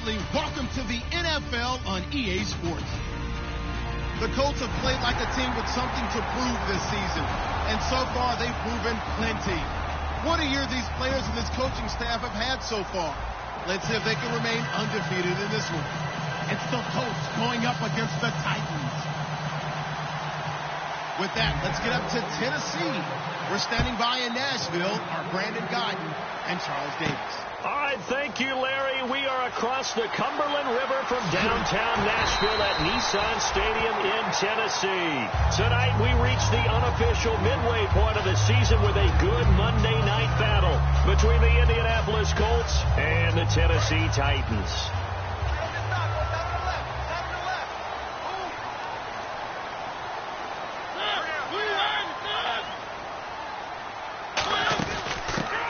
Absolutely. Welcome to the NFL on EA Sports. The Colts have played like a team with something to prove this season, and so far they've proven plenty. What a year these players and this coaching staff have had so far. Let's see if they can remain undefeated in this one. It's the Colts going up against the Titans. With that, let's get up to Tennessee. We're standing by in Nashville, our Brandon Guyton and Charles Davis. All right, thank you, Larry. We are across the Cumberland River from downtown Nashville at Nissan Stadium in Tennessee. Tonight, we reach the unofficial midway point of the season with a good Monday night battle between the Indianapolis Colts and the Tennessee Titans.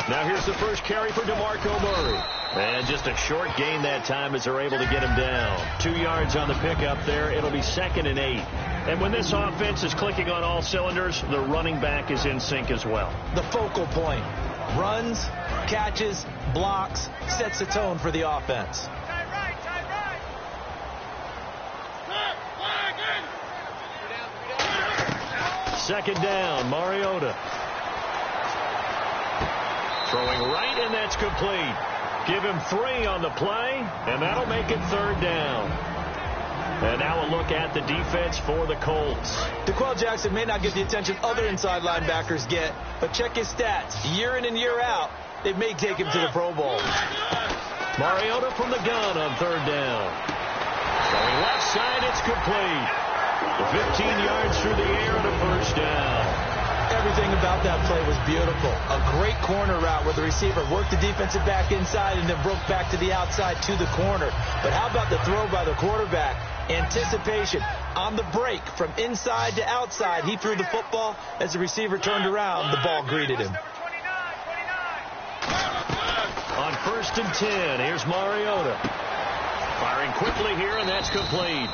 Now here's the first carry for DeMarco Murray. And just a short gain that time as they're able to get him down. 2 yards on the pickup there. It'll be 2nd and 8. And when this offense is clicking on all cylinders, the running back is in sync as well. The focal point. Runs, catches, blocks, sets the tone for the offense. Second down, Mariota. Throwing right, and that's complete. Give him 3 on the play, and that'll make it 3rd down. And now a look at the defense for the Colts. DeQuell Jackson may not get the attention other inside linebackers get, but check his stats. Year in and year out, it may take him to the Pro Bowl. Mariota from the gun on 3rd down. Going left side, it's complete. 15 yards through the air and a first down. Everything about that play was beautiful. A great corner route where the receiver worked the defensive back inside and then broke back to the outside to the corner. But how about the throw by the quarterback? Anticipation on the break from inside to outside. He threw the football. As the receiver turned around, the ball greeted him. On 1st and 10, here's Mariota. Firing quickly here, and that's complete.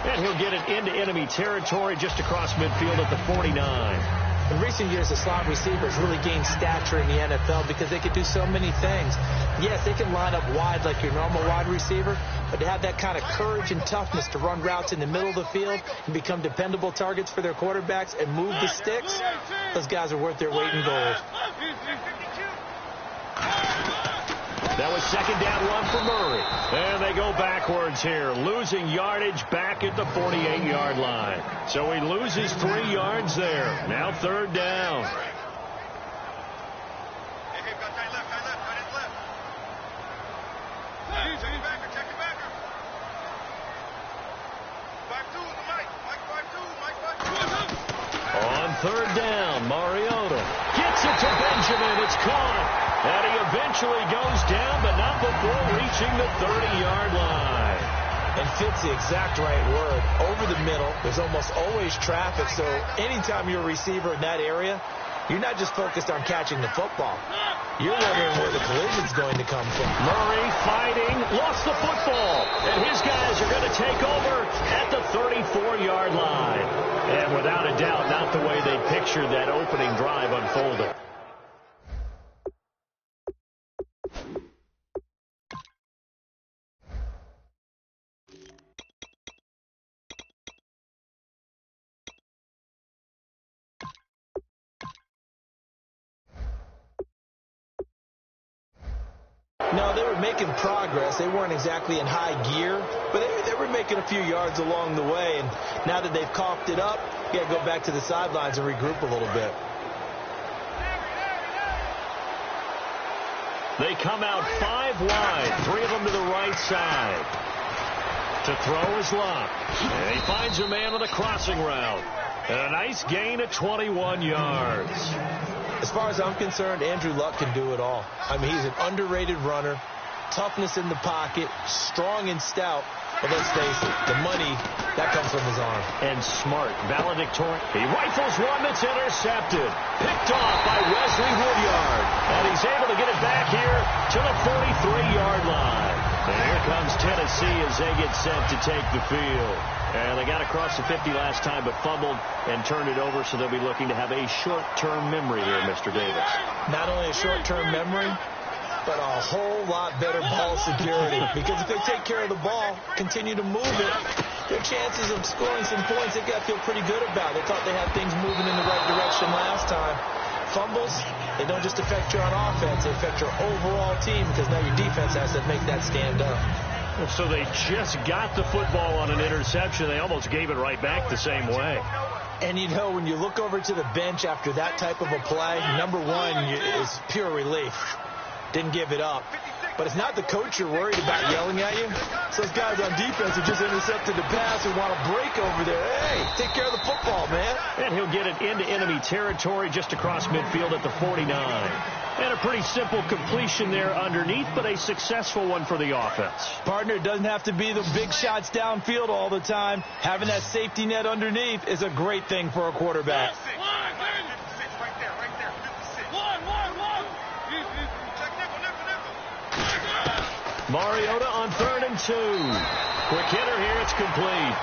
And he'll get it into enemy territory just across midfield at the 49. In recent years, the slot receivers really gained stature in the NFL because they could do so many things. Yes, they can line up wide like your normal wide receiver, but to have that kind of courage and toughness to run routes in the middle of the field and become dependable targets for their quarterbacks and move the sticks, those guys are worth their weight in gold. That was 2nd down run for Murray. And they go backwards here, losing yardage back at the 48-yard line. So he loses 3 yards there. Now 3rd down. On 3rd down, Mariota gets it to Benjamin. It's caught. And he eventually goes down, but not before reaching the 30-yard line. And fits the exact right word. Over the middle, there's almost always traffic, so anytime you're a receiver in that area, you're not just focused on catching the football. You're wondering where the collision's going to come from. Murray fighting, lost the football, and his guys are going to take over at the 34-yard line. And without a doubt, not the way they pictured that opening drive unfolding. No, they were making progress. They weren't exactly in high gear, but they were making a few yards along the way. And now that they've coughed it up, you got to go back to the sidelines and regroup a little bit. They come out 5 wide, 3 of them to the right side. To throw is Luck. And he finds a man on the crossing route. And a nice gain of 21 yards. As far as I'm concerned, Andrew Luck can do it all. I mean, he's an underrated runner, toughness in the pocket, strong and stout. But let's face it, the money, that comes from his arm. And smart, valedictorian. He rifles one that's intercepted. Picked off by Wesley Woodyard. And he's able to get it back here to the 43-yard line. And here comes Tennessee as they get set to take the field. And they got across the 50 last time, but fumbled and turned it over, so they'll be looking to have a short-term memory here, Mr. Davis. Not only a short-term memory, but a whole lot better ball security. Because if they take care of the ball, continue to move it, their chances of scoring some points, they got to feel pretty good about. They thought they had things moving in the right direction last time. Fumbles, they don't just affect you on offense, they affect your overall team because now your defense has to make that stand up. So they just got the football on an interception. They almost gave it right back the same way. And, you know, when you look over to the bench after that type of a play, number one is pure relief. Didn't give it up. But it's not the coach you're worried about yelling at you. So those guys on defense who just intercepted the pass and want to break over there. Hey, take care of the football, man. And he'll get it into enemy territory just across midfield at the 49. And a pretty simple completion there underneath, but a successful one for the offense. Partner, it doesn't have to be the big shots downfield all the time. Having that safety net underneath is a great thing for a quarterback. Mariota on 3rd and 2. Quick hitter here. It's complete.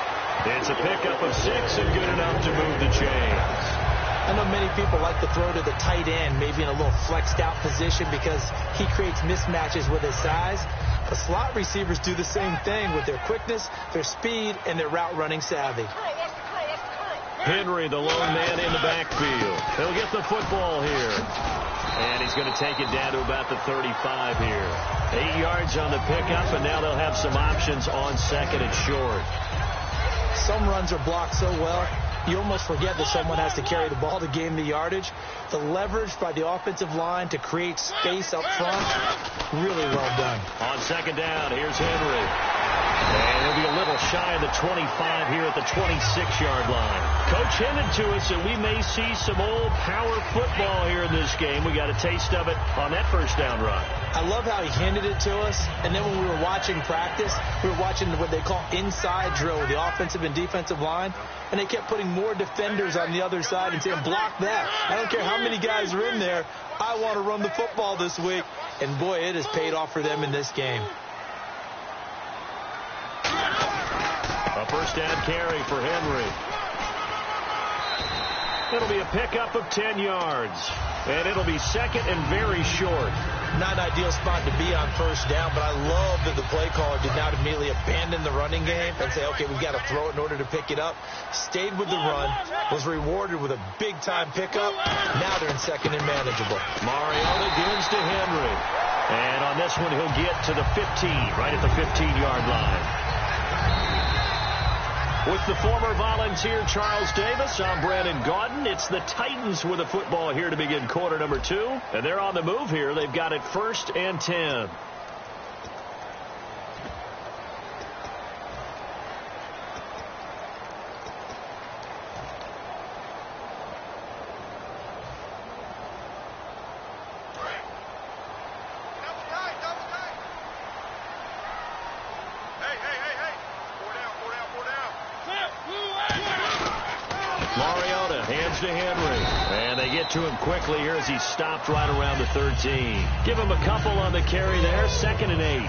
It's a pickup of 6 and good enough to move the chains. I know many people like to throw to the tight end, maybe in a little flexed out position because he creates mismatches with his size. But slot receivers do the same thing with their quickness, their speed, and their route running savvy. Henry, the lone man in the backfield. He'll get the football here. And he's going to take it down to about the 35 here. 8 yards on the pickup, and now they'll have some options on 2nd and short. Some runs are blocked so well, you almost forget that someone has to carry the ball to gain the yardage. The leverage by the offensive line to create space up front, really well done. On 2nd down, here's Henry. And he'll be a little shy of the 25 here at the 26-yard line. Coach hinted to us that we may see some old power football here in this game. We got a taste of it on that 1st down run. I love how he handed it to us, and then when we were watching practice, we were watching what they call inside drill with the offensive and defensive line, and they kept putting more defenders on the other side and saying, block that. I don't care how many guys are in there. I want to run the football this week. And, boy, it has paid off for them in this game. A 1st down carry for Henry. It'll be a pickup of 10 yards. And it'll be 2nd and very short. Not an ideal spot to be on 1st down, but I love that the play caller did not immediately abandon the running game and say, okay, we've got to throw it in order to pick it up. Stayed with the run, was rewarded with a big-time pickup. Now they're in 2nd and manageable. Mariota gives to Henry. And on this one, he'll get to the 15, right at the 15-yard line. With the former Volunteer Charles Davis, I'm Brandon Gaudin. It's the Titans with the football here to begin quarter number 2. And they're on the move here. They've got it 1st and 10. Mariota hands to Henry. And they get to him quickly here as he's stopped right around the 13. Give him a couple on the carry there. 2nd and 8.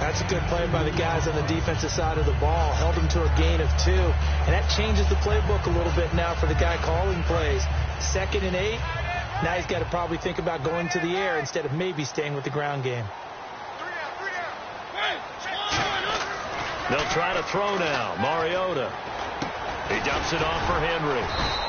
That's a good play by the guys on the defensive side of the ball. Held him to a gain of 2. And that changes the playbook a little bit now for the guy calling plays. 2nd and 8. Now he's got to probably think about going to the air instead of maybe staying with the ground game. They'll try to throw now. Mariota. He dumps it off for Henry.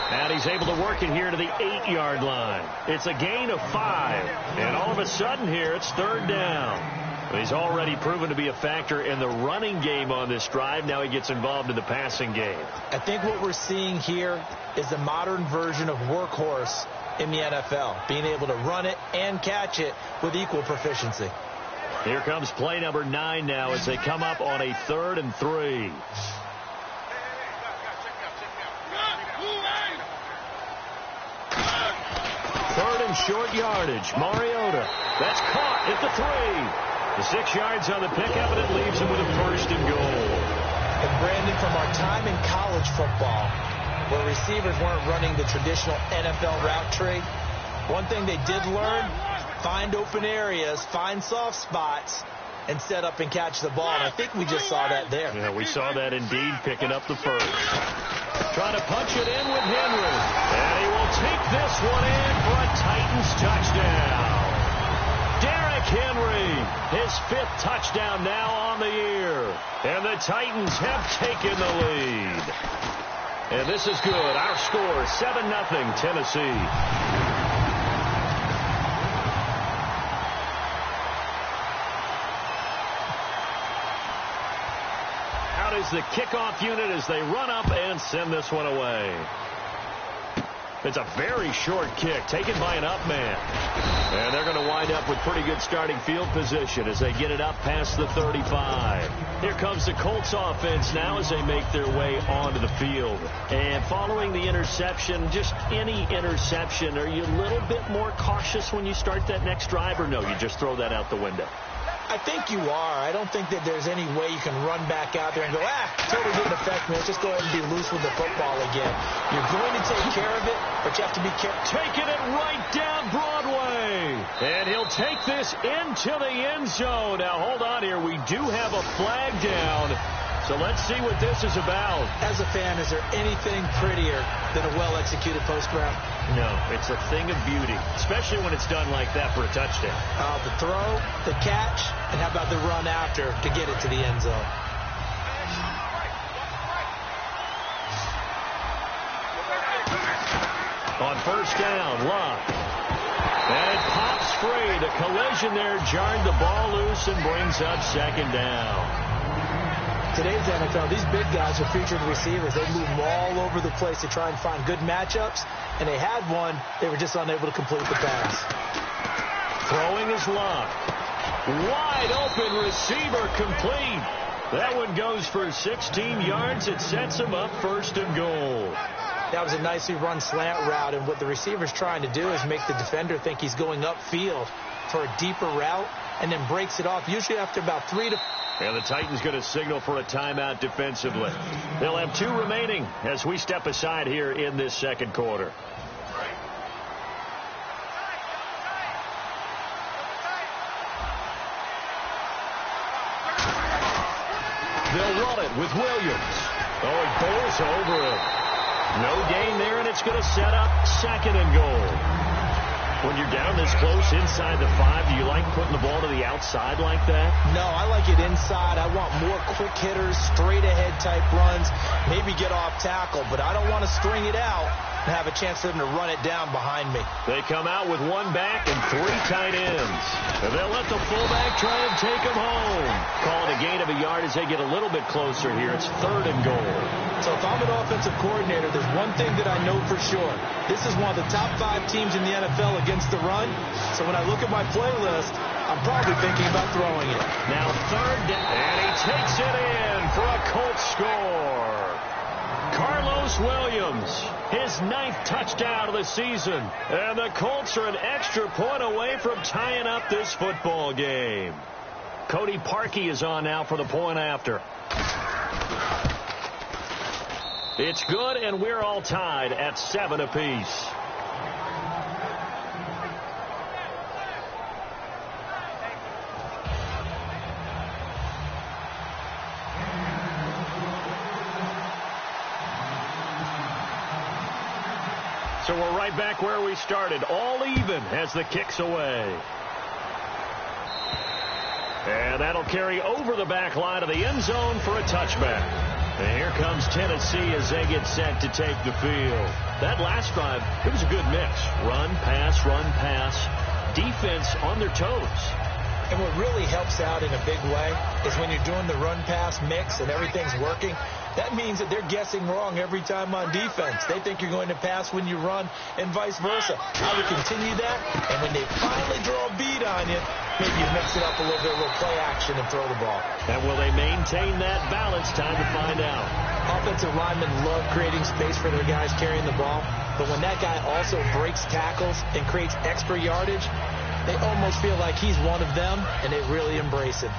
And he's able to work it here to the 8-yard line. It's a gain of 5. And all of a sudden here, it's 3rd down. He's already proven to be a factor in the running game on this drive. Now he gets involved in the passing game. I think what we're seeing here is the modern version of workhorse in the NFL. Being able to run it and catch it with equal proficiency. Here comes play number 9 now as they come up on a 3rd and 3. 3rd and short yardage. Mariota. That's caught at the 3. The 6 yards on the pickup, and it leaves him with a 1st and goal. And Brandon, from our time in college football, where receivers weren't running the traditional NFL route tree, one thing they did learn, find open areas, find soft spots, and set up and catch the ball. And I think we just saw that there. Yeah, we saw that indeed, picking up the 1st. Trying to punch it in with Henry. And he will take this one in for a Titans touchdown. Derrick Henry, his 5th touchdown now on the year. And the Titans have taken the lead. And this is good. Our score, 7-0 Tennessee. Out is the kickoff unit as they run up and send this one away. It's a very short kick taken by an up man. And they're going to wind up with pretty good starting field position as they get it up past the 35. Here comes the Colts offense now as they make their way onto the field. And following the interception, just any interception, are you a little bit more cautious when you start that next drive, or no, you just throw that out the window? I think you are. I don't think that there's any way you can run back out there and go, totally didn't affect me. Let's just go ahead and be loose with the football again. You're going to take care of it, but you have to be careful. Taking it right down Broadway. And he'll take this into the end zone. Now, hold on here. We do have a flag down. So let's see what this is about. As a fan, is there anything prettier than a well-executed post route? No, it's a thing of beauty, especially when it's done like that for a touchdown. The throw, the catch, and how about the run after to get it to the end zone? On first down, Love. And it pops free. The collision there jarred the ball loose and brings up second down. Today's NFL, these big guys are featured receivers. They move all over the place to try and find good matchups, and they had one. They were just unable to complete the pass. Throwing is Love. Wide open receiver complete. That one goes for 16 yards. It sets him up first and goal. That was a nicely run slant route, and what the receiver's trying to do is make the defender think he's going upfield for a deeper route and then breaks it off, usually after about 3 to... And the Titans going to signal for a timeout defensively. They'll have 2 remaining as we step aside here in this second quarter. They'll run it with Williams. Oh, he bowls over it. No gain there, and it's going to set up second and goal. When you're down this close inside the 5, do you like putting the ball to the outside like that? No, I like it inside. I want more quick hitters, straight-ahead type runs, maybe get off tackle, but I don't want to string it out and have a chance for them to run it down behind me. They come out with 1 back and 3 tight ends. And they'll let the fullback try and take them home. Calling a gain of a yard as they get a little bit closer here. It's third and goal. So if I'm an offensive coordinator, there's one thing that I know for sure. This is one of the top 5 teams in the NFL against the run. So when I look at my playlist, I'm probably thinking about throwing it. Now third down, and he takes it in for a Colts score. Carlos Williams, his 9th touchdown of the season. And the Colts are an extra point away from tying up this football game. Cody Parkey is on now for the point after. It's good, and we're all tied at 7 apiece. So we're right back where we started, all even as the kick's away. And that'll carry over the back line of the end zone for a touchback. And here comes Tennessee as they get set to take the field. That last drive, it was a good mix. Run, pass, defense on their toes. And what really helps out in a big way is when you're doing the run-pass mix and everything's working, that means that they're guessing wrong every time on defense. They think you're going to pass when you run and vice versa. How to continue that, and when they finally draw a beat on you, maybe you mix it up a little bit, a little play action and throw the ball. And will they maintain that balance? Time to find out. Offensive linemen love creating space for their guys carrying the ball, but when that guy also breaks tackles and creates extra yardage, they almost feel like he's one of them, and they really embrace him.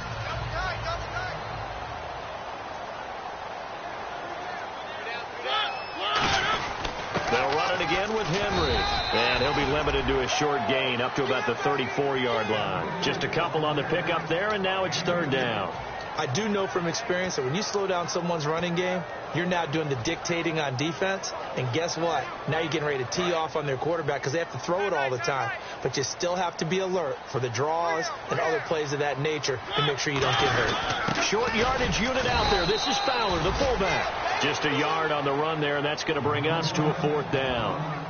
They'll run it again with Henry. And he'll be limited to a short gain up to about the 34-yard line. Just a couple on the pickup there, and now it's third down. I do know from experience that when you slow down someone's running game, you're now doing the dictating on defense. And guess what? Now you're getting ready to tee off on their quarterback because they have to throw it all the time. But you still have to be alert for the draws and other plays of that nature to make sure you don't get hurt. Short yardage unit out there. This is Fowler, the fullback. Just a yard on the run there, and that's going to bring us to a 4th down.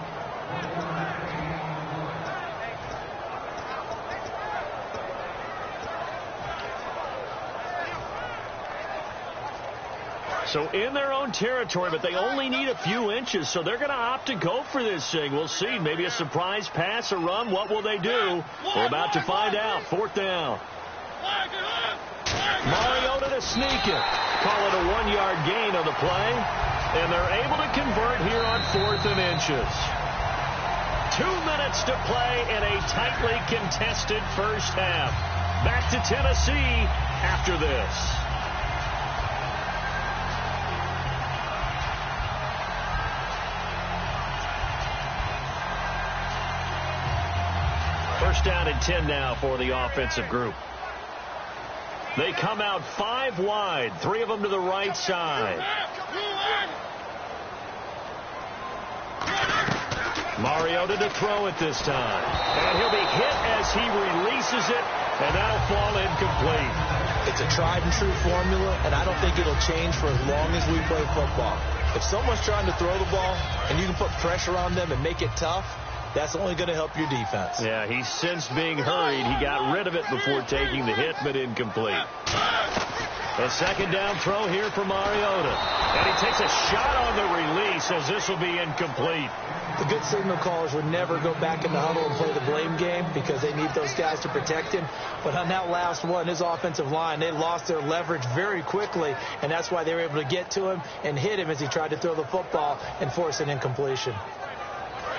So in their own territory, but they only need a few inches, so they're going to opt to go for this thing. We'll see. Maybe a surprise pass or run. What will they do? We're about to find out. 4th down. Mariota to sneak it. Call it a 1-yard gain on the play. And they're able to convert here on 4th and inches. 2 minutes to play in a tightly contested first half. Back to Tennessee after this. First down and 10 now for the offensive group. They come out 5 wide, 3 of them to the right side. Mariota to throw it this time. And he'll be hit as he releases it, and that'll fall incomplete. It's a tried and true formula, and I don't think it'll change for as long as we play football. If someone's trying to throw the ball and you can put pressure on them and make it tough, that's only going to help your defense. Yeah, he's since being hurried. He got rid of it before taking the hit, but incomplete. A second down throw here for Mariota. And he takes a shot on the release as this will be incomplete. The good signal callers would never go back in the huddle and play the blame game because they need those guys to protect him. But on that last one, his offensive line, they lost their leverage very quickly, and that's why they were able to get to him and hit him as he tried to throw the football and force an incompletion.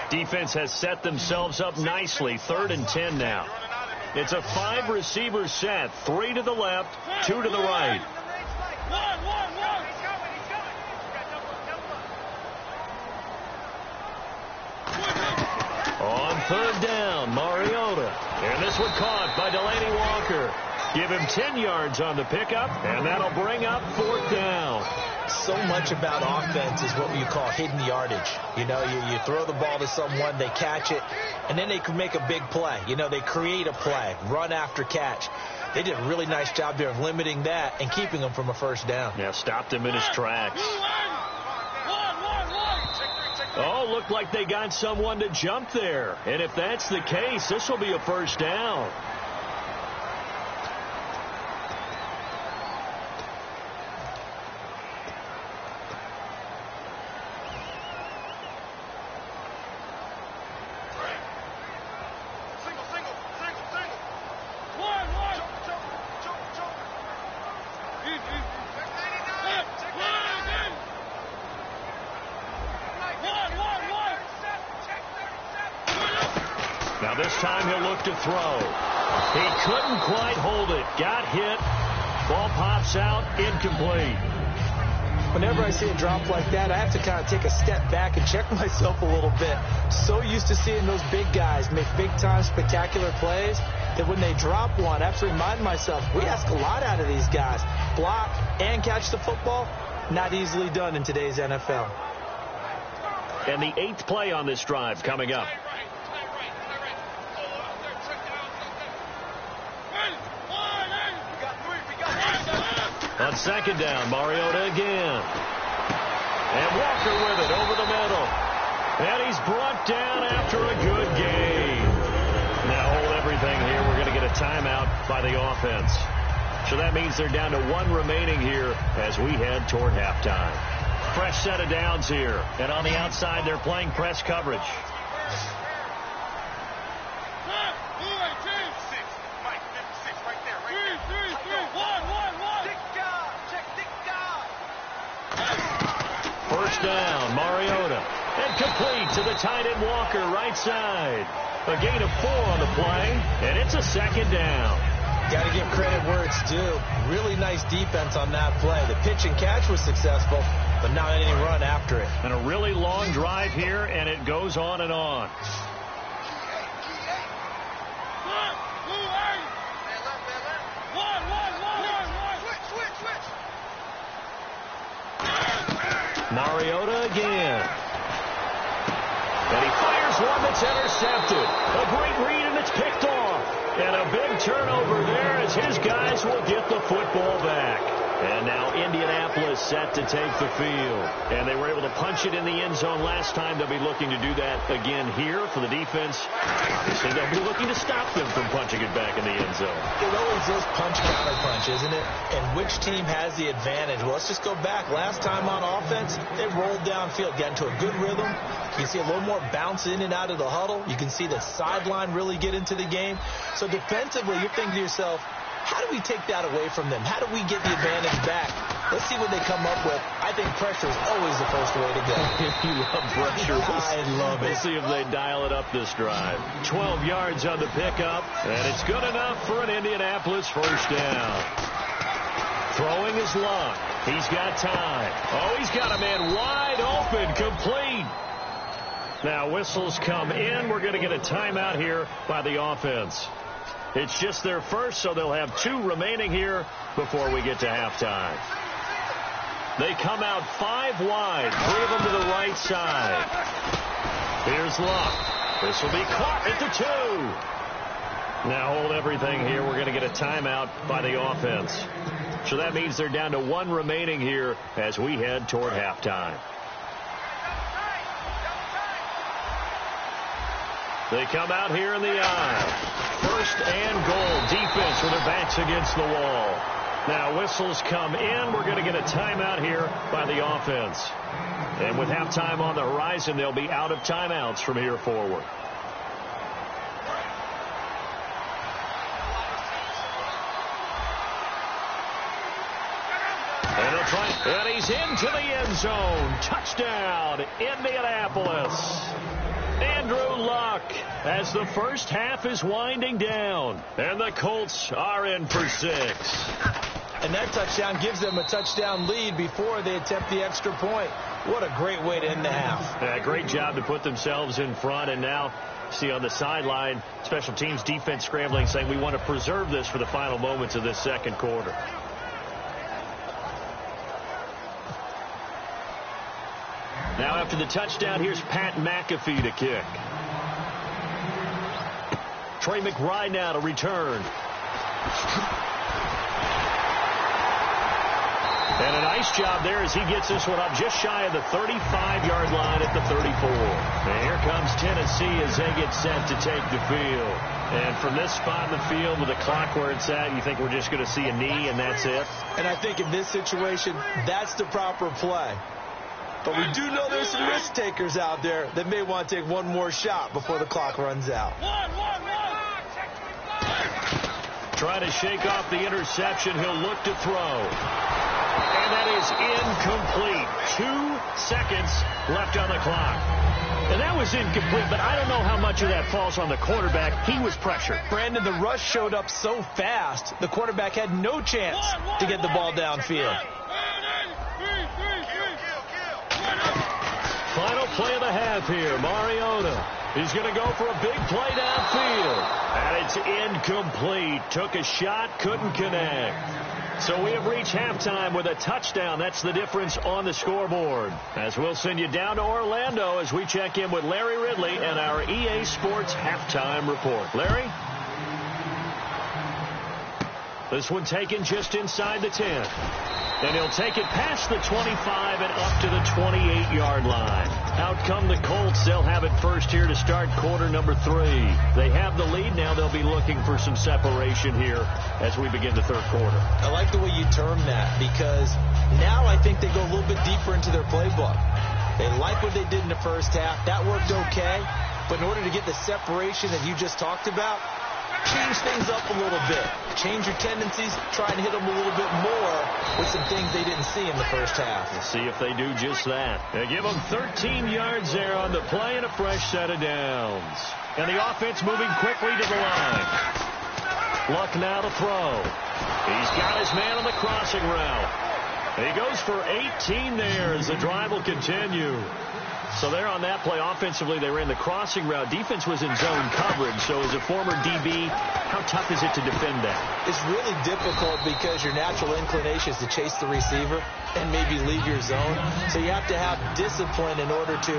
Defense has set themselves up nicely. 3rd and 10 now. It's a 5-receiver set. 3 to the left, 2 to the right. On 3rd down, Mariota. And this one caught by Delaney Walker. Give him 10 yards on the pickup, and that'll bring up 4th down. So much about offense is what you call hidden yardage. You know, you throw the ball to someone, they catch it, and then they can make a big play. You know, they create a play, run after catch. They did a really nice job there of limiting that and keeping them from a first down. Yeah, stopped him in his tracks. Oh, looked like they got someone to jump there. And if that's the case, this will be a first down. Now this time he'll look to throw. He couldn't quite hold it. Got hit. Ball pops out. Incomplete. Whenever I see a drop like that, I have to kind of take a step back and check myself a little bit. So used to seeing those big guys make big-time spectacular plays that when they drop one, I have to remind myself, we ask a lot out of these guys. Block and catch the football, not easily done in today's NFL. And the 8th play on this drive coming up. On 2nd down, Mariota again. And Walker with it over the middle. And he's brought down after a good gain. Now hold everything here. We're going to get a timeout by the offense. So that means they're down to 1 remaining here as we head toward halftime. Fresh set of downs here. And on the outside, they're playing press coverage. First down, Mariota. And complete to the tight end Walker, right side. A gain of 4 on the play, and it's a 2nd down. Got to give credit where it's due. Really nice defense on that play. The pitch and catch was successful, but not any run after it. And a really long drive here, and it goes on and on. Mariota again. And he fires one that's intercepted. A great read, and it's picked off. And a big turnover there as his guys will get the football back. And now Indianapolis set to take the field. And they were able to punch it in the end zone last time. They'll be looking to do that again here for the defense. Obviously, they'll be looking to stop them from punching it back in the end zone. It always is punch-counter-punch, isn't it? And which team has the advantage? Well, let's just go back. Last time on offense, they rolled downfield, got into a good rhythm. You can see a little more bounce in and out of the huddle. You can see the sideline really get into the game. So defensively, you're thinking to yourself, how do we take that away from them? How do we get the advantage back? Let's see what they come up with. I think pressure is always the first way to go. You love pressure. I love it. We'll see if they dial it up this drive. 12 yards on the pickup, and it's good enough for an Indianapolis first down. Throwing his luck. He's got time. Oh, he's got a man wide open, complete. Now whistles come in. We're going to get a timeout here by the offense. It's just their first, so they'll have 2 remaining here before we get to halftime. They come out 5 wide, 3 of them to the right side. Here's Luck. This will be caught at the 2. Now hold everything here. We're going to get a timeout by the offense. So that means they're down to 1 remaining here as we head toward halftime. They come out here in the aisle. First and goal. Defense with their backs against the wall. Now whistles come in. We're going to get a timeout here by the offense. And with halftime on the horizon, they'll be out of timeouts from here forward. And they'll try. And he's into the end zone. Touchdown, Indianapolis. Andrew Luck as the first half is winding down. And the Colts are in for 6. And that touchdown gives them a touchdown lead before they attempt the extra point. What a great way to end the half. Yeah, great job to put themselves in front. And now, see on the sideline, special teams defense scrambling, saying we want to preserve this for the final moments of this second quarter. Now after the touchdown, here's Pat McAfee to kick. Trey McBride now to return. And a nice job there as he gets this one up just shy of the 35-yard line at the 34. And here comes Tennessee as they get set to take the field. And from this spot in the field with the clock where it's at, you think we're just going to see a knee and that's it? And I think in this situation, that's the proper play. But we do know there's some risk takers out there that may want to take one more shot before the clock runs out. Trying to shake off the interception. He'll look to throw. And that is incomplete. 2 seconds left on the clock. And that was incomplete, but I don't know how much of that falls on the quarterback. He was pressured. Brandon, the rush showed up so fast, the quarterback had no chance to get the ball downfield. Final play of the half here. Mariota. He's going to go for a big play downfield. And it's incomplete. Took a shot, couldn't connect. So we have reached halftime with a touchdown. That's the difference on the scoreboard. As we'll send you down to Orlando as we check in with Larry Ridley and our EA Sports halftime report. Larry? This one taken just inside the 10. And he'll take it past the 25 and up to the 28-yard line. Out come the Colts. They'll have it first here to start quarter number 3. They have the lead. Now they'll be looking for some separation here as we begin the third quarter. I like the way you term that because now I think they go a little bit deeper into their playbook. They like what they did in the first half. That worked okay. But in order to get the separation that you just talked about, change things up a little bit. Change your tendencies. Try and hit them a little bit more with some things they didn't see in the first half. We'll see if they do just that. They give them 13 yards there on the play and a fresh set of downs. And the offense moving quickly to the line. Luck now to throw. He's got his man on the crossing route. He goes for 18 there as the drive will continue. So there on that play, offensively, they ran the crossing route. Defense was in zone coverage. So as a former DB, how tough is it to defend that? It's really difficult because your natural inclination is to chase the receiver and maybe leave your zone. So you have to have discipline in order to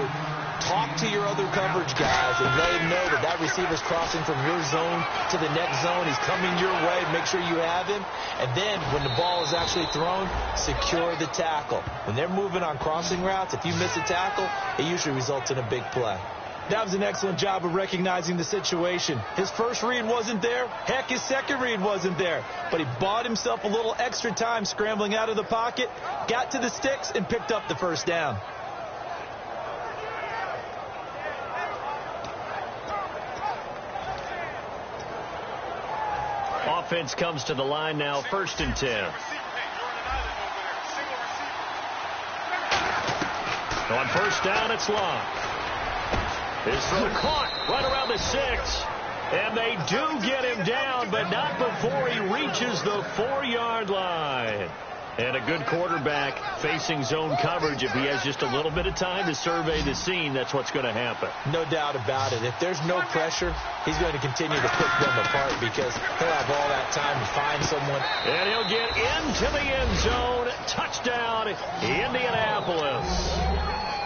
talk to your other coverage guys and let them know that that receiver's crossing from your zone to the next zone. He's coming your way. Make sure you have him. And then when the ball is actually thrown, secure the tackle. When they're moving on crossing routes, if you miss a tackle, it usually results in a big play. That was an excellent job of recognizing the situation. His first read wasn't there. Heck, his second read wasn't there. But he bought himself a little extra time scrambling out of the pocket, got to the sticks, and picked up the first down. Offense comes to the line now, 1st and 10. On first down, it's Long. His throw caught right around the 6. And they do get him down, but not before he reaches the 4-yard line. And a good quarterback facing zone coverage. If he has just a little bit of time to survey the scene, that's what's going to happen. No doubt about it. If there's no pressure, he's going to continue to pick them apart because he'll have all that time to find someone. And he'll get into the end zone. Touchdown, Indianapolis.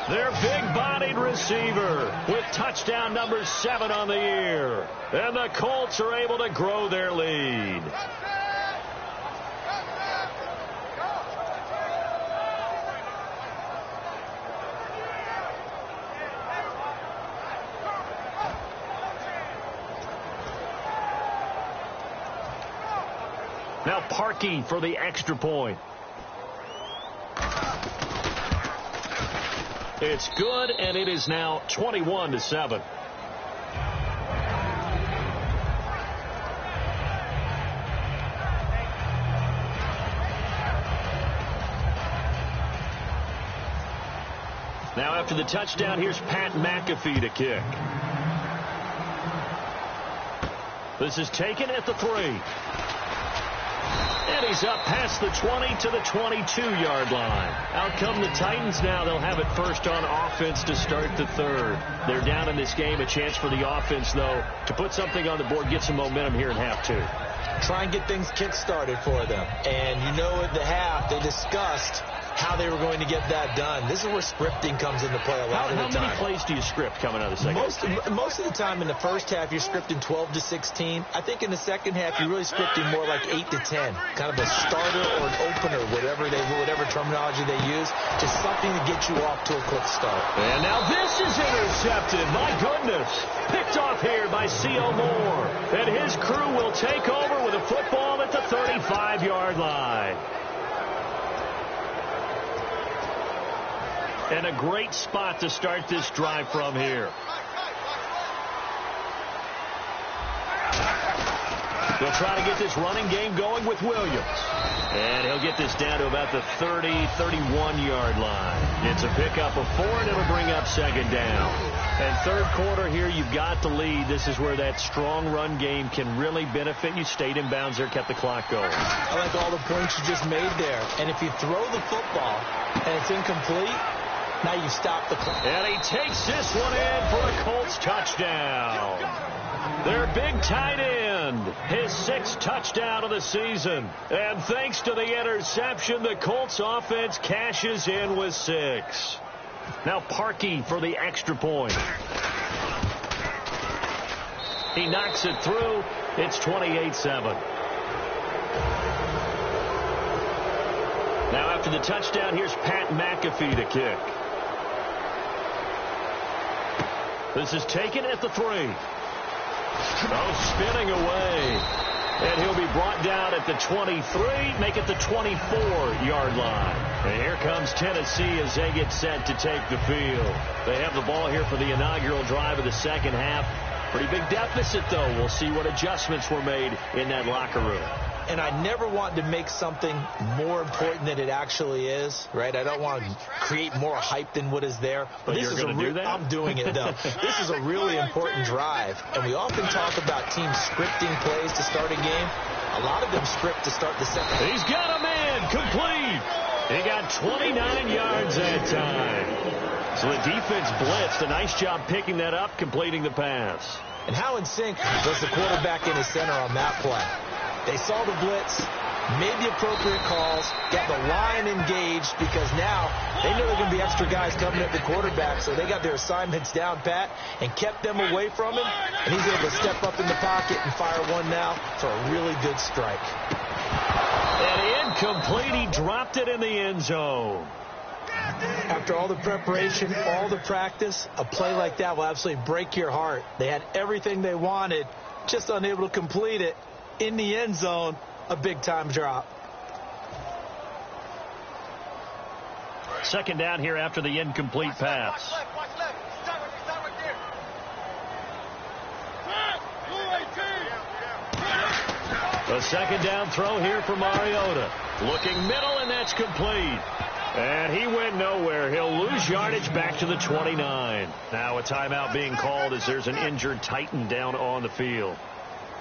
Their big-bodied receiver with touchdown number 7 on the year. And the Colts are able to grow their lead. Now Parkey for the extra point. It's good, and it is now 21-7. Now after the touchdown, here's Pat McAfee to kick. This is taken at the 3. And he's up past the 20 to the 22-yard line. Out come the Titans now. They'll have it first on offense to start the 3rd. They're down in this game. A chance for the offense, though, to put something on the board, get some momentum here in half 2. Try and get things kick-started for them. And you know at the half, they discussed how they were going to get that done. This is where scripting comes into play a lot of the time. How many plays do you script coming out of the second? Most of the time in the first half, you're scripting 12 to 16. I think in the second half, you're really scripting more like 8 to 10. Kind of a starter or an opener, whatever terminology they use. Just something to get you off to a quick start. And now this is intercepted. My goodness. Picked off here by C.O. Moore. And his crew will take over with a football at the 35-yard line. And a great spot to start this drive from here. They'll try to get this running game going with Williams. And he'll get this down to about the 30, 31-yard line. It's a pickup of 4, and it'll bring up 2nd down. And 3rd quarter here, you've got the lead. This is where that strong run game can really benefit you. Stayed in bounds there, kept the clock going. I like all the points you just made there. And if you throw the football and it's incomplete, now you stop the clock. And he takes this one in for a Colts touchdown. Their big tight end, his 6th touchdown of the season. And thanks to the interception, the Colts offense cashes in with 6. Now Parkey for the extra point. He knocks it through. It's 28-7. Now after the touchdown, here's Pat McAfee to kick. This is taken at the 3. Oh, spinning away. And he'll be brought down at the 23, make it the 24-yard line. And here comes Tennessee as they get set to take the field. They have the ball here for the inaugural drive of the second half. Pretty big deficit, though. We'll see what adjustments were made in that locker room. And I never want to make something more important than it actually is, right? I don't want to create more hype than what is there. But you're going to do that? I'm doing it, though. This is a really important drive. And we often talk about teams scripting plays to start a game. A lot of them script to start the second. He's got a man complete. He got 29 yards that time. So the defense blitzed. A nice job picking that up, completing the pass. And how in sync was the quarterback in his center on that play? They saw the blitz, made the appropriate calls, got the line engaged, because now they know there are going to be extra guys coming at the quarterback, so they got their assignments down pat and kept them away from him, and he's able to step up in the pocket and fire one now for a really good strike. And incomplete. He dropped it in the end zone. After all the preparation, all the practice, a play like that will absolutely break your heart. They had everything they wanted, just unable to complete it. In the end zone, a big-time drop. Second down here after the incomplete pass. Watch left. Start right there. The second down throw here for Mariota. Looking middle, and that's complete. And he went nowhere. He'll lose yardage back to the 29. Now a timeout being called as there's an injured Titan down on the field.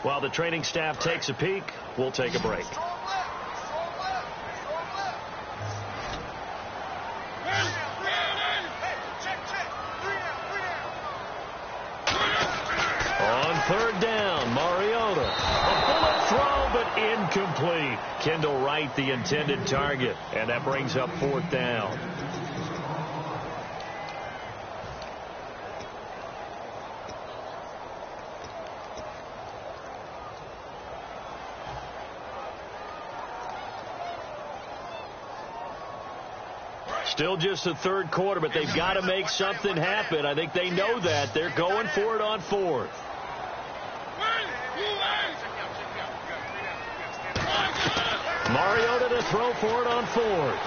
While the training staff takes a peek, we'll take a break. On third down, Mariota. A bullet throw, but incomplete. Kendall Wright, the intended target. And that brings up fourth down. Still just the third quarter, but they've got to make something happen. I think they know that. They're going for it on fourth. Mariota to throw for it on fourth.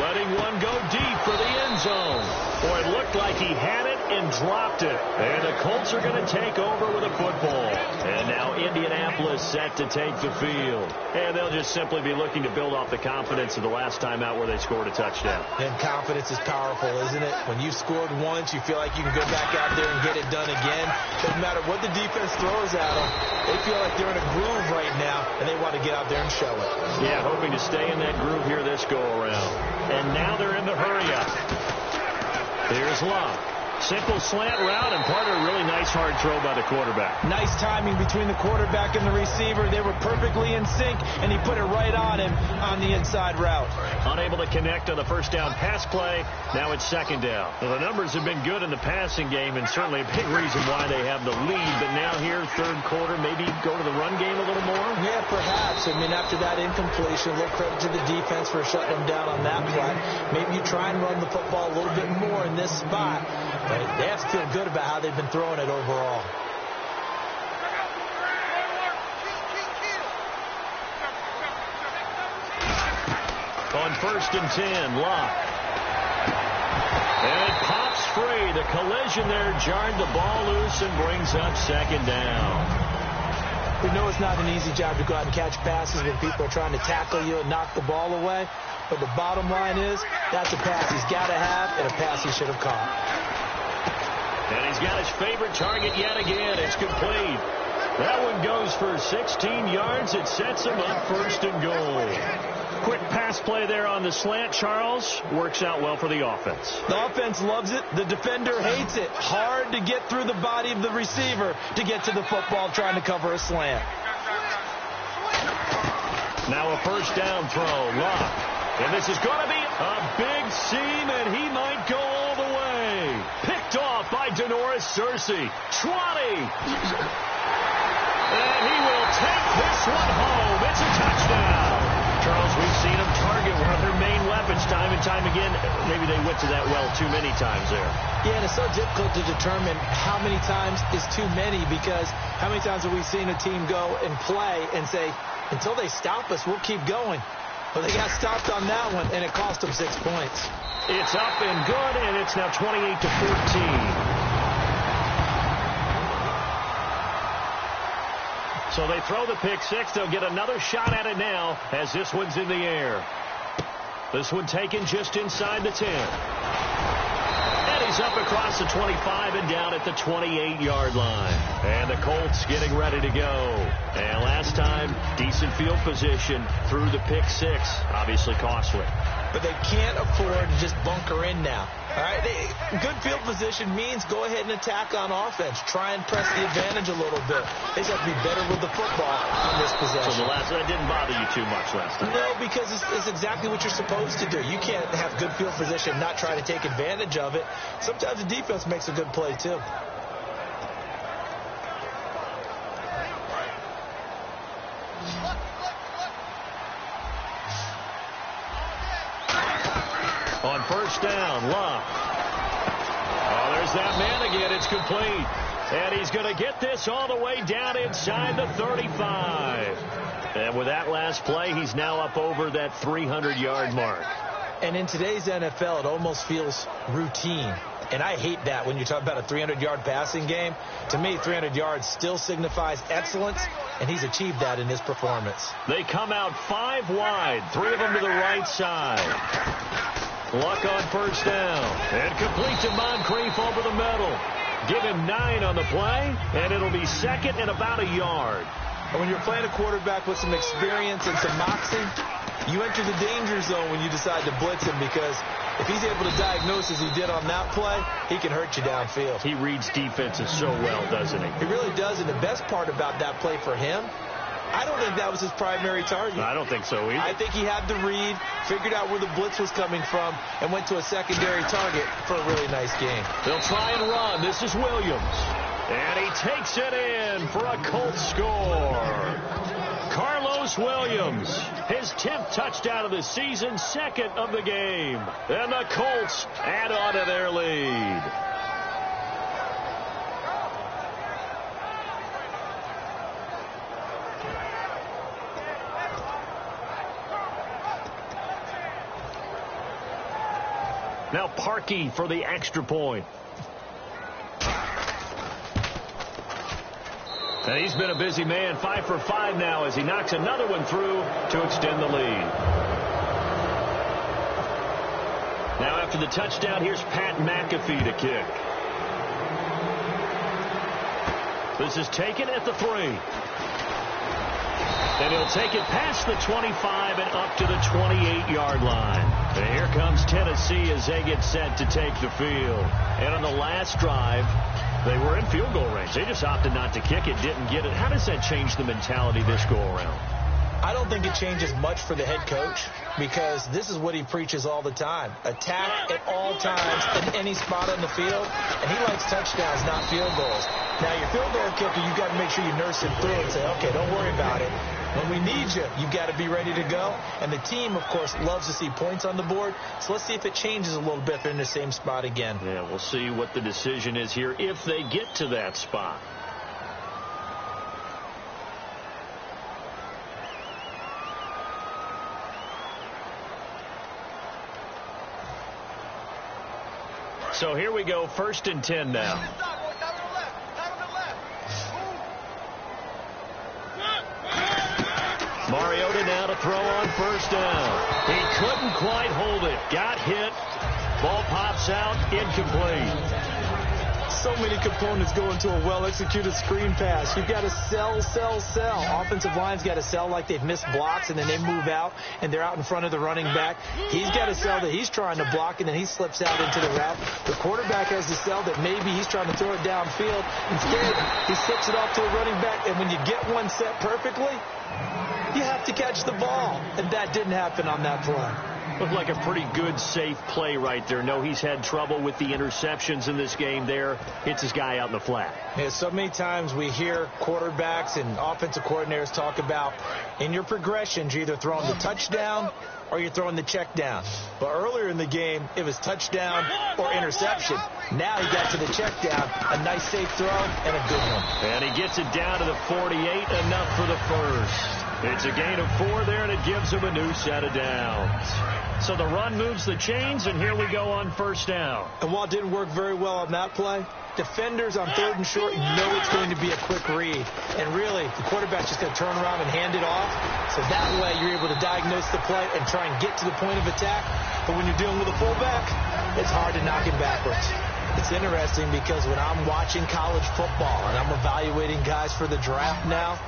Letting one go deep for the end zone. Boy, it looked like he had it and dropped it. And the Colts are going to take over with a football. And now Indianapolis set to take the field. And they'll just simply be looking to build off the confidence of the last time out where they scored a touchdown. And confidence is powerful, isn't it? When you've scored once, you feel like you can go back out there and get it done again. Doesn't matter what the defense throws at them. They feel like they're in a groove right now, and they want to get out there and show it. Yeah, hoping to stay in that groove here this go-around. And now they're in the hurry-up. Here's Love. Simple slant route, and part of a really nice hard throw by the quarterback. Nice timing between the quarterback and the receiver. They were perfectly in sync, and he put it right on him on the inside route. Unable to connect on the first down pass play. Now it's second down. Well, the numbers have been good in the passing game, and certainly a big reason why they have the lead. But now here, third quarter, maybe go to the run game a little more? Yeah, perhaps. I mean, after that incompletion, a little credit to the defense for shutting them down on that play. Maybe you try and run the football a little bit more in this spot. But they have to feel good about how they've been throwing it overall. On first and 10, Locke. And it pops free. The collision there jarred the ball loose and brings up second down. We know it's not an easy job to go out and catch passes when people are trying to tackle you and knock the ball away. But the bottom line is, that's a pass he's got to have and a pass he should have caught. And he's got his favorite target yet again. It's complete. That one goes for 16 yards. It sets him up first and goal. Quick pass play there on the slant, Charles. Works out well for the offense. The offense loves it. The defender hates it. Hard to get through the body of the receiver to get to the football trying to cover a slant. Now a first down throw. Locke. And this is going to be a big seam, and he might go all the way. Picked off by Denoris Searcy. 20. And he will take this one home. It's a touchdown. Charles, we've seen him target one of their main weapons time and time again. Maybe they went to that well too many times there. Yeah, and it's so difficult to determine how many times is too many, because how many times have we seen a team go and play and say, until they stop us, we'll keep going. Well, they got stopped on that one, and it cost them 6 points. It's up and good, and it's now 28-14. So they throw the pick six. They'll get another shot at it now as this one's in the air. This one taken just inside the 10. And he's up across the 25 and down at the 28-yard line. And the Colts getting ready to go. And last time, decent field position through the pick six. Obviously costly. but they can't afford to just bunker in now. All right, good field position means go ahead and attack on offense. Try and press the advantage a little bit. They just have to be better with the football on this possession. So that didn't bother you too much last time? No, because it's exactly what you're supposed to do. You can't have good field position and not try to take advantage of it. Sometimes the defense makes a good play, too. On first down, Love. Oh, there's that man again. It's complete. And he's going to get this all the way down inside the 35. And with that last play, he's now up over that 300-yard mark. And in today's NFL, it almost feels routine. And I hate that when you talk about a 300-yard passing game. To me, 300 yards still signifies excellence, and he's achieved that in his performance. They come out 5 wide, 3 of them to the right side. Luck on first down. And complete to Moncrief over the middle. Give him 9 on the play, and it'll be second and about a yard. And when you're playing a quarterback with some experience and some moxie, you enter the danger zone when you decide to blitz him, because if he's able to diagnose as he did on that play, he can hurt you downfield. He reads defenses so well, doesn't he? He really does, and the best part about that play for him, I don't think that was his primary target. I don't think so either. I think he had the read, figured out where the blitz was coming from, and went to a secondary target for a really nice game. They'll try and run. This is Williams. And he takes it in for a Colts score. Carlos Williams, his 10th touchdown of the season, 2nd of the game. And the Colts add on to their lead. Now Parkey for the extra point. And he's been a busy man, 5 for 5 now as he knocks another one through to extend the lead. Now after the touchdown, here's Pat McAfee to kick. This is taken at the 3. And he'll take it past the 25 and up to the 28-yard line. And here comes Tennessee as they get set to take the field. And on the last drive, they were in field goal range. They just opted not to kick it, didn't get it. How does that change the mentality this go-around? I don't think it changes much for the head coach, because this is what he preaches all the time. Attack at all times in any spot on the field, and he likes touchdowns, not field goals. Now, your field goal kicker, you've got to make sure you nurse him through and say, okay, don't worry about it. When we need you, you've got to be ready to go. And the team, of course, loves to see points on the board. So let's see if it changes a little bit if they're in the same spot again. Yeah, we'll see what the decision is here if they get to that spot. So here we go, 1st and 10 now. Mariota now to throw on first down. He couldn't quite hold it. Got hit. Ball pops out. Incomplete. So many components go into a well-executed screen pass. You've got to sell. Offensive line's got to sell like they've missed blocks, and then they move out, and they're out in front of the running back. He's got to sell that he's trying to block, and then he slips out into the route. The quarterback has to sell that maybe he's trying to throw it downfield. Instead, he slips it off to a running back, and when you get one set perfectly, you have to catch the ball, and that didn't happen on that play. Looked like a pretty good, safe play right there. No, he's had trouble with the interceptions in this game there. Hits his guy out in the flat. Yeah, so many times we hear quarterbacks and offensive coordinators talk about in your progressions, you're either throwing the touchdown or you're throwing the check down. But earlier in the game, it was touchdown or interception. Now he got to the check down. A nice, safe throw and a good one. And he gets it down to the 48, enough for the first. It's a gain of 4 there, and it gives him a new set of downs. So the run moves the chains, and here we go on first down. And while it didn't work very well on that play, defenders on 3rd and short know it's going to be a quick read. And really, the quarterback's just going to turn around and hand it off. So that way, you're able to diagnose the play and try and get to the point of attack. But when you're dealing with a fullback, it's hard to knock him backwards. It's interesting because when I'm watching college football and I'm evaluating guys for the draft now,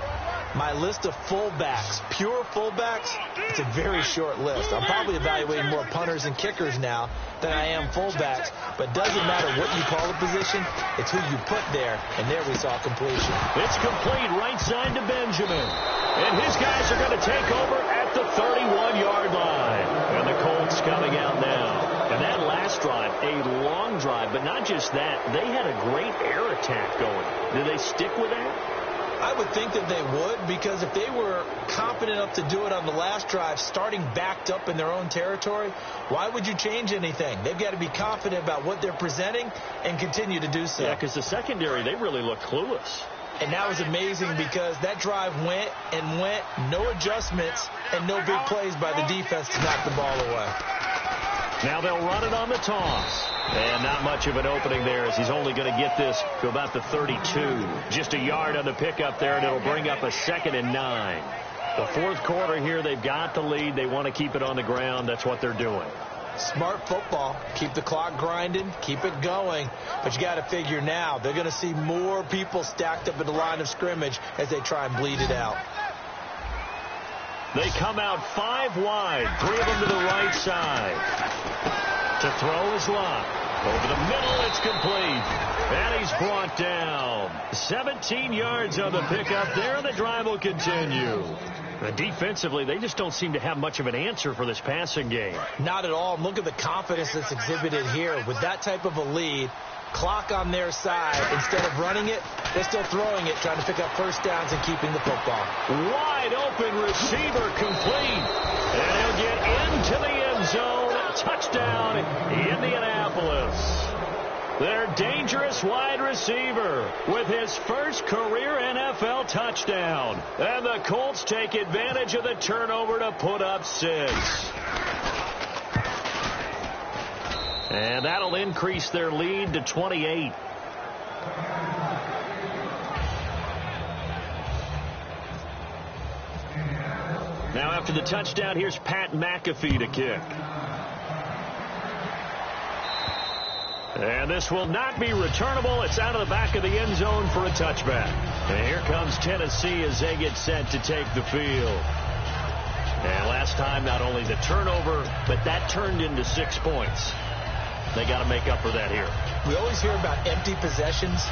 My list of fullbacks, pure fullbacks, it's a very short list. I'm probably evaluating more punters and kickers now than I am fullbacks, but it doesn't matter what you call the position, it's who you put there, and there we saw completion. It's complete right side to Benjamin, and his guys are going to take over at the 31-yard line, and the Colts coming out now. And that last drive, a long drive, but not just that, they had a great air attack going. Did they stick with that? I would think that they would, because if they were confident enough to do it on the last drive, starting backed up in their own territory, why would you change anything? They've got to be confident about what they're presenting and continue to do so. Yeah, because the secondary, they really look clueless. And that was amazing because that drive went and went, no adjustments, and no big plays by the defense to knock the ball away. Now they'll run it on the toss. And not much of an opening there as he's only going to get this to about the 32. Just a yard on the pickup there, and it'll bring up a 2nd and 9. The fourth quarter here, they've got the lead. They want to keep it on the ground. That's what they're doing. Smart football. Keep the clock grinding. Keep it going. But you got to figure now, they're going to see more people stacked up at the line of scrimmage as they try and bleed it out. They come out 5 wide, 3 of them to the right side. To throw is Locke. Over the middle, it's complete. And he's brought down. 17 yards on the pickup there, and the drive will continue. Defensively, they just don't seem to have much of an answer for this passing game. Not at all. Look at the confidence that's exhibited here. With that type of a lead, clock on their side, instead of running it, they're still throwing it, trying to pick up first downs and keeping the football. Wide open receiver complete. And he'll get into the end zone. Touchdown, Indianapolis. Their dangerous wide receiver with his first career NFL touchdown. And the Colts take advantage of the turnover to put up 6. And that'll increase their lead to 28. Now after the touchdown, here's Pat McAfee to kick. And this will not be returnable. It's out of the back of the end zone for a touchback. And here comes Tennessee as they get set to take the field. And last time, not only the turnover, but that turned into 6 points. They got to make up for that here. We always hear about empty possessions,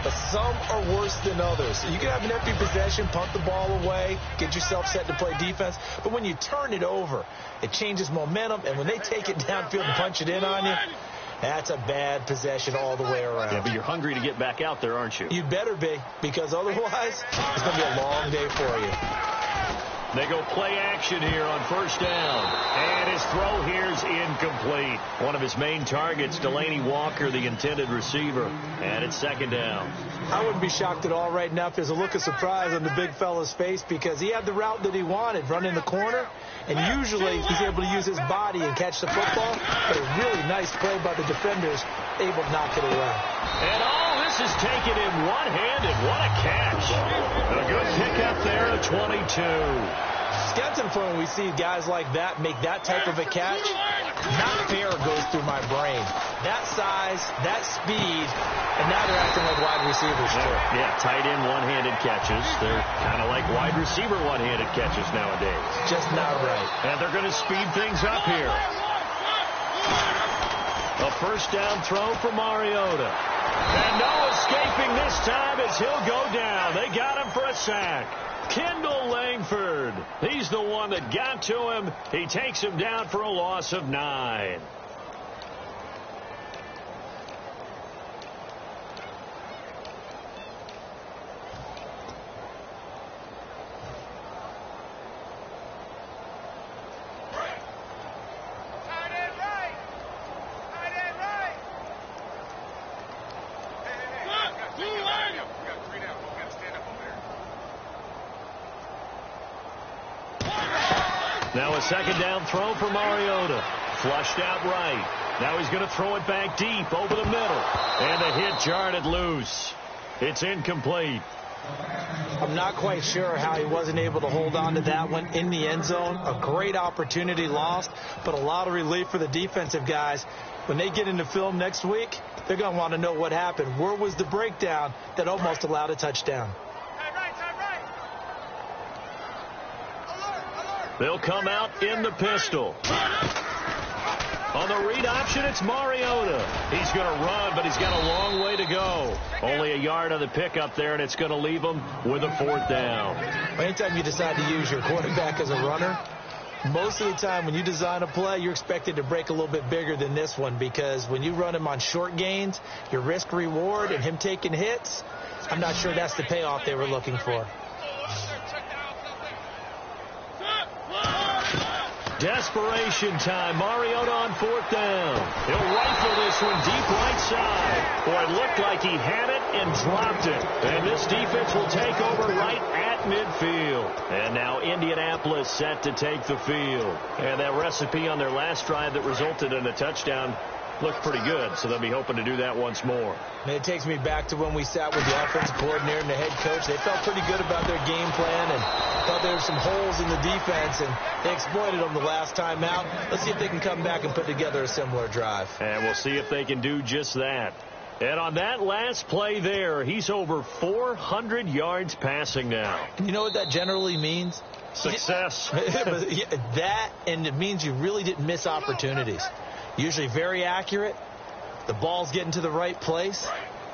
but some are worse than others. You can have an empty possession, punt the ball away, get yourself set to play defense. But when you turn it over, it changes momentum. And when they take it downfield and punch it in on you, that's a bad possession all the way around. Yeah, but you're hungry to get back out there, aren't you? You better be, because otherwise, it's going to be a long day for you. They go play action here on first down. And his throw here is incomplete. One of his main targets, Delaney Walker, the intended receiver. And it's 2nd down. I wouldn't be shocked at all right now if there's a look of surprise on the big fella's face, because he had the route that he wanted, run in the corner. And usually he's able to use his body and catch the football. But a really nice play by the defenders, able to knock it away. And all this is taken in one-handed. What a catch. A good pickup there at 22. Skeleton for when we see guys like that make that type of a catch, not fair goes through my brain. That size, that speed, and now they're acting like wide receivers too. Yeah, tight end one-handed catches. They're kind of like wide receiver one-handed catches nowadays. Just not right. And they're going to speed things up here. A first down throw for Mariota. And no escaping this time as he'll go down. They got him for a sack. Kendall Langford. He's the one that got to him. He takes him down for a loss of 9. Now a 2nd down throw for Mariota. Flushed out right. Now he's going to throw it back deep over the middle. And the hit jarred it loose. It's incomplete. I'm not quite sure how he wasn't able to hold on to that one in the end zone. A great opportunity lost, but a lot of relief for the defensive guys. When they get into film next week, they're going to want to know what happened. Where was the breakdown that almost allowed a touchdown? They'll come out in the pistol. On the read option, it's Mariota. He's going to run, but he's got a long way to go. Only a yard on the pickup there, and it's going to leave him with a 4th down. Anytime you decide to use your quarterback as a runner, most of the time when you design a play, you're expected to break a little bit bigger than this one, because when you run him on short gains, your risk-reward and him taking hits, I'm not sure that's the payoff they were looking for. Desperation time. Mariota on 4th down. He'll rifle this one deep right side. Boy, it looked like he had it and dropped it. And this defense will take over right at midfield. And now Indianapolis set to take the field. And that recipe on their last drive that resulted in a touchdown looked pretty good, so they'll be hoping to do that once more. And it takes me back to when we sat with the offensive coordinator and the head coach. They felt pretty good about their game plan and thought there were some holes in the defense, and they exploited them the last time out. Let's see if they can come back and put together a similar drive. And we'll see if they can do just that. And on that last play there, he's over 400 yards passing now. And you know what that generally means? Success. That, and it means you really didn't miss opportunities. Usually very accurate. The ball's getting to the right place.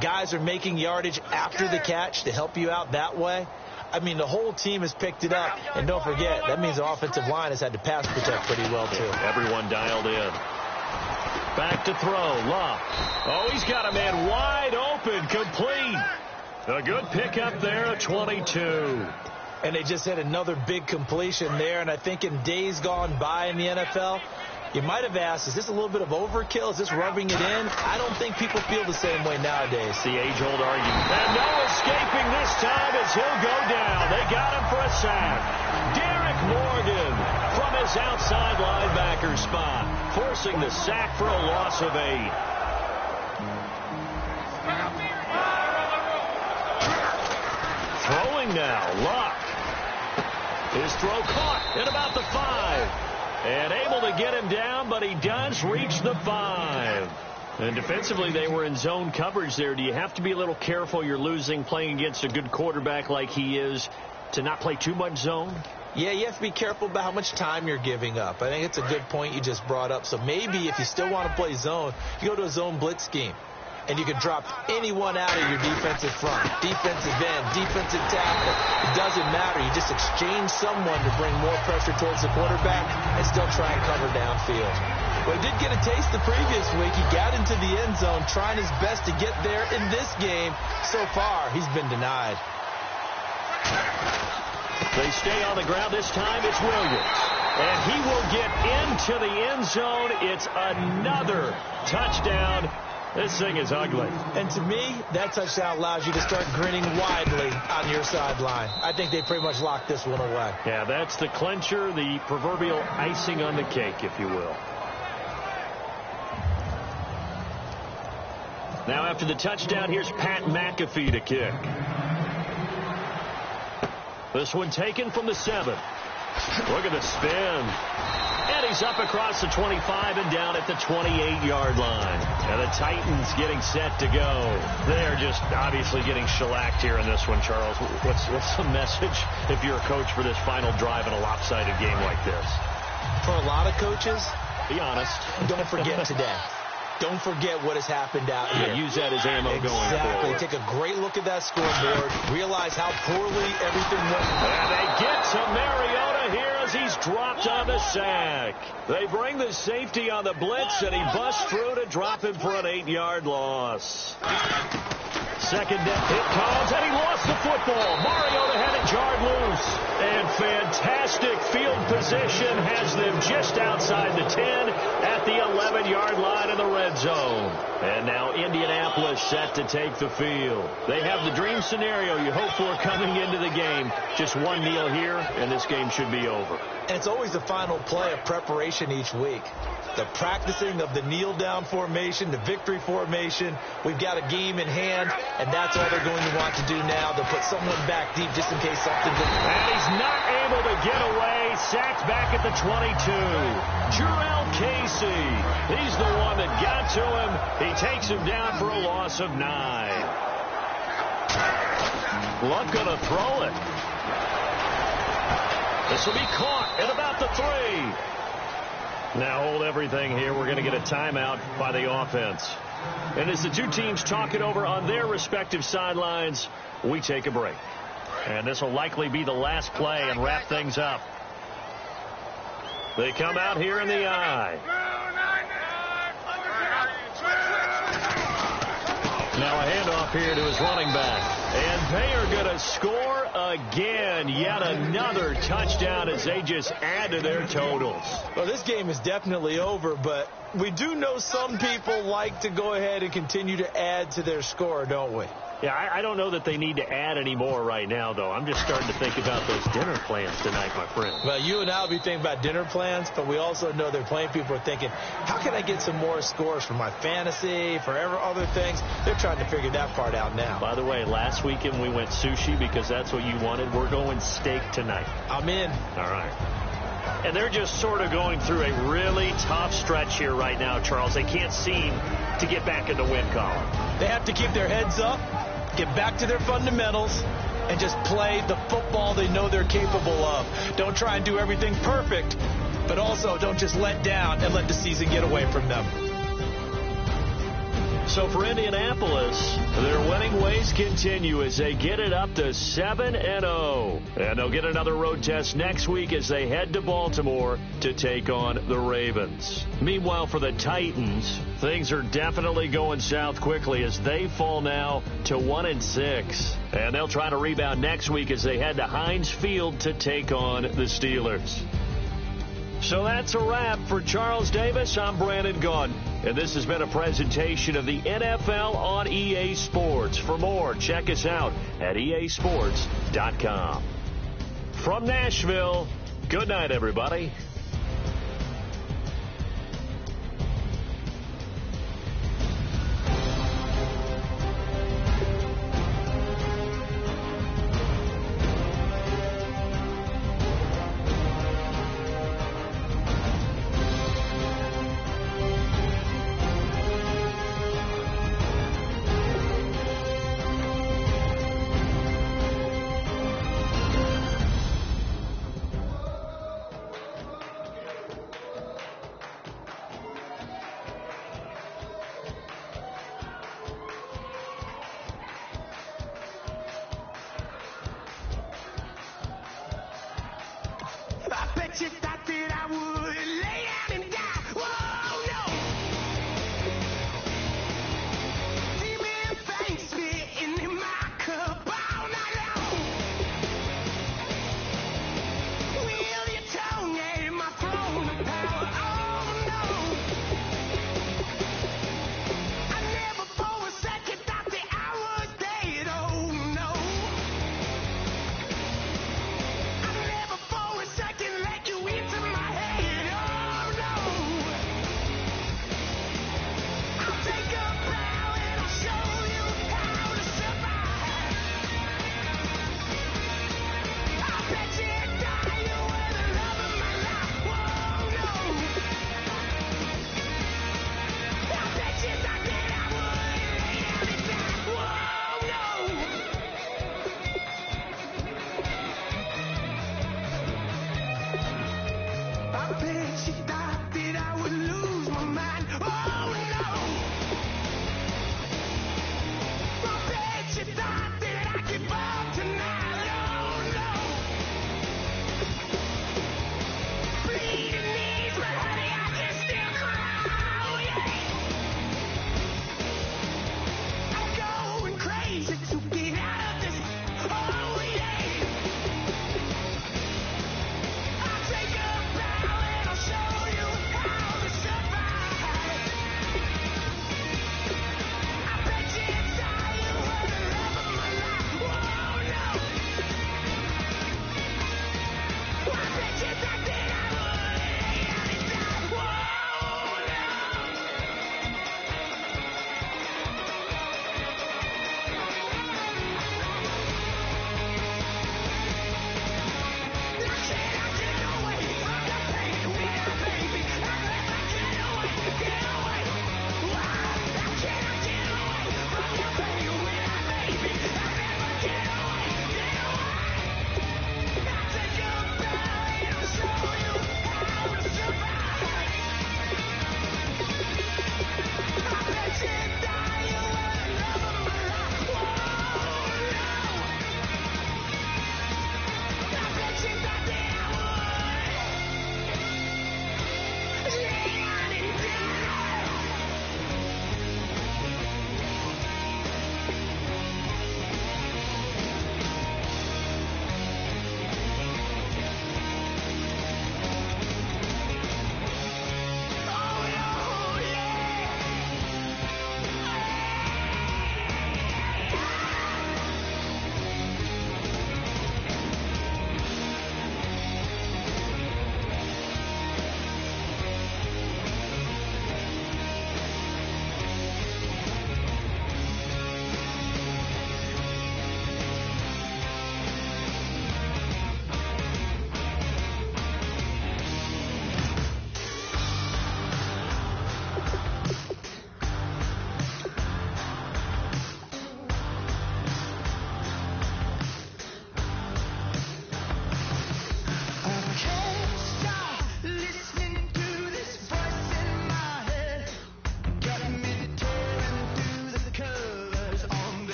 Guys are making yardage after the catch to help you out that way. I mean, the whole team has picked it up. And don't forget, that means the offensive line has had to pass protect pretty well, too. Everyone dialed in. Back to throw. Luck. Oh, he's got a man wide open. Complete. A good pickup there at 22. And they just had another big completion there. And I think in days gone by in the NFL, you might have asked, is this a little bit of overkill? Is this rubbing it in? I don't think people feel the same way nowadays. The age-old argument. And no escaping this time as he'll go down. They got him for a sack. Derek Morgan from his outside linebacker spot, forcing the sack for a loss of 8. Throwing now. Luck. His throw caught at about the 5. And able to get him down, but he does reach the 5. And defensively, they were in zone coverage there. Do you have to be a little careful? You're losing, playing against a good quarterback like he is, to not play too much zone? Yeah, you have to be careful about how much time you're giving up. I think it's a good point you just brought up. So maybe if you still want to play zone, you go to a zone blitz scheme. And you can drop anyone out of your defensive front, defensive end, defensive tackle. It doesn't matter. You just exchange someone to bring more pressure towards the quarterback and still try and cover downfield. But he did get a taste the previous week. He got into the end zone trying his best to get there in this game. So far, he's been denied. They stay on the ground. This time it's Williams. And he will get into the end zone. It's another touchdown. This thing is ugly. And to me, that touchdown allows you to start grinning widely on your sideline. I think they pretty much locked this one away. Yeah, that's the clincher, the proverbial icing on the cake, if you will. Now after the touchdown, here's Pat McAfee to kick. This one taken from the 7. Look at the spin. And he's up across the 25 and down at the 28-yard line. And the Titans getting set to go. They're just obviously getting shellacked here in this one, Charles. What's the message if you're a coach for this final drive in a lopsided game like this? For a lot of coaches, be honest. Don't forget today. Don't forget what has happened out here. Use that as ammo going forward. Take a great look at that scoreboard. Realize how poorly everything went. And they get to Mariota here as he's dropped on the sack. They bring the safety on the blitz, and he busts through to drop him for an 8-yard loss. Second down, hit comes, and he lost the football. Mariota had it jarred loose. And fantastic field position has them just outside the 10 at the 11-yard line in the red zone. And now Indianapolis set to take the field. They have the dream scenario you hope for coming into the game. Just one kneel here, and this game should be over. And it's always the final play of preparation each week. The practicing of the kneel-down formation, the victory formation. We've got a game in hand, and that's all they're going to want to do now. They'll put someone back deep just in case something goes wrong. And he's not able to get away. Sacked back at the 22. Jurrell Casey. He's the one that got to him. He takes him down for a loss of 9. Luck going to throw it. This will be caught at about the 3. Now hold everything here. We're going to get a timeout by the offense. And as the two teams talk it over on their respective sidelines, we take a break. And this will likely be the last play and wrap things up. They come out here in the eye. Now a handoff here to his running back. And they are going to score again. Yet another touchdown as they just add to their totals. Well, this game is definitely over, but we do know some people like to go ahead and continue to add to their score, don't we? Yeah, I don't know that they need to add any more right now, though. I'm just starting to think about those dinner plans tonight, my friend. Well, you and I will be thinking about dinner plans, but we also know they're playing people are thinking, how can I get some more scores for my fantasy, for other things? They're trying to figure that part out now. By the way, last weekend we went sushi because that's what you wanted. We're going steak tonight. I'm in. All right. And they're just sort of going through a really tough stretch here right now, Charles. They can't seem to get back in the win column. They have to keep their heads up, get back to their fundamentals, and just play the football they know they're capable of. Don't try and do everything perfect, but also don't just let down and let the season get away from them. So for Indianapolis, their winning ways continue as they get it up to 7-0. And they'll get another road test next week as they head to Baltimore to take on the Ravens. Meanwhile, for the Titans, things are definitely going south quickly as they fall now to 1-6. And they'll try to rebound next week as they head to Heinz Field to take on the Steelers. So that's a wrap. For Charles Davis, I'm Brandon Gaudin. And this has been a presentation of the NFL on EA Sports. For more, check us out at easports.com. From Nashville, good night, everybody. Bet you